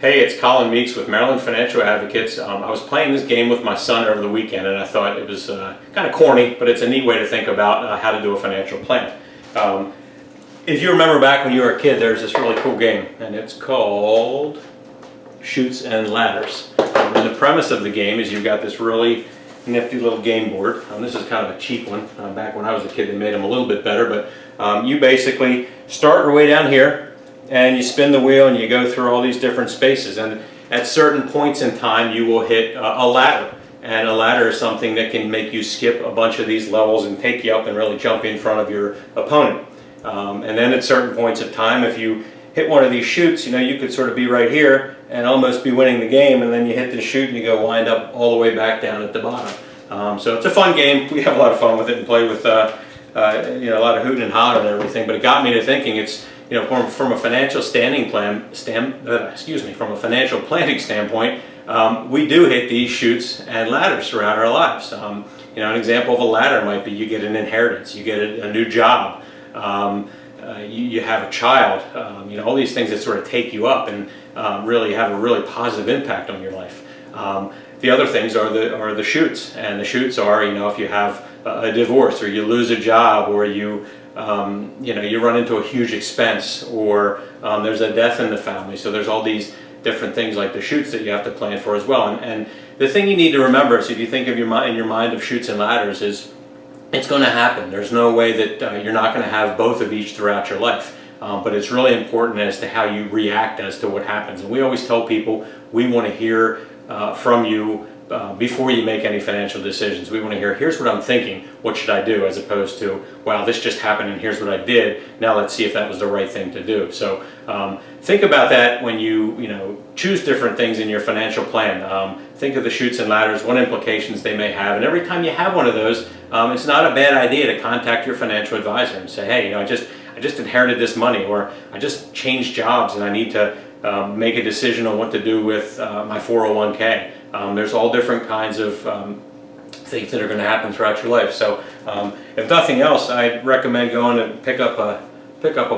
Hey, it's Colin Meeks with Maryland Financial Advocates. I was playing this game with my son over the weekend, and I thought it was kind of corny, but it's a neat way to think about how to do a financial plan. If you remember back when you were a kid, there's this really cool game, and it's called Chutes and Ladders. And the premise of the game is you've got this really nifty little game board. This is kind of a cheap one. Back when I was a kid, they made them a little bit better, but you basically start your way down here, and you spin the wheel and you go through all these different spaces, and at certain points in time you will hit a ladder, and a ladder is something that can make you skip a bunch of these levels and take you up and really jump in front of your opponent. And then at certain points of time, if you hit one of these chutes, you could sort of be right here and almost be winning the game, and then you hit the chute and you go wind up all the way back down at the bottom. So it's a fun game. We have a lot of fun with it and play with a lot of hooting and hollering and everything, but it got me to thinking from a financial from a financial planning standpoint, we do hit these chutes and ladders throughout our lives. An example of a ladder might be you get an inheritance, you get a new job, you have a child, all these things that sort of take you up and really have a really positive impact on your life. The other things are the chutes, and the chutes are, if you have a divorce, or you lose a job, or you run into a huge expense, or there's a death in the family. So there's all these different things like the chutes that you have to plan for as well. And the thing you need to remember is, if you think of in your mind of chutes and ladders, is it's going to happen. There's no way that you're not going to have both of each throughout your life. But it's really important as to how you react as to what happens. And we always tell people we want to hear from you before you make any financial decisions. We want to hear, here's what I'm thinking, what should I do, as opposed to, wow, this just happened and here's what I did, now let's see if that was the right thing to do. So think about that when you choose different things in your financial plan. Think of the chutes and ladders, what implications they may have, and every time you have one of those, it's not a bad idea to contact your financial advisor and say, hey, I just inherited this money, or I just changed jobs and I need to make a decision on what to do with my 401k. There's all different kinds of things that are going to happen throughout your life. So if nothing else, I'd recommend going and pick up a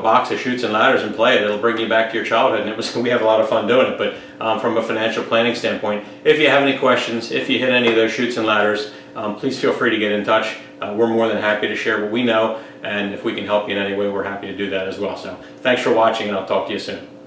box of chutes and ladders and play it. It'll bring you back to your childhood, and we have a lot of fun doing it. But from a financial planning standpoint, if you have any questions, if you hit any of those chutes and ladders, please feel free to get in touch. We're more than happy to share what we know, and if we can help you in any way, we're happy to do that as well. So thanks for watching, and I'll talk to you soon.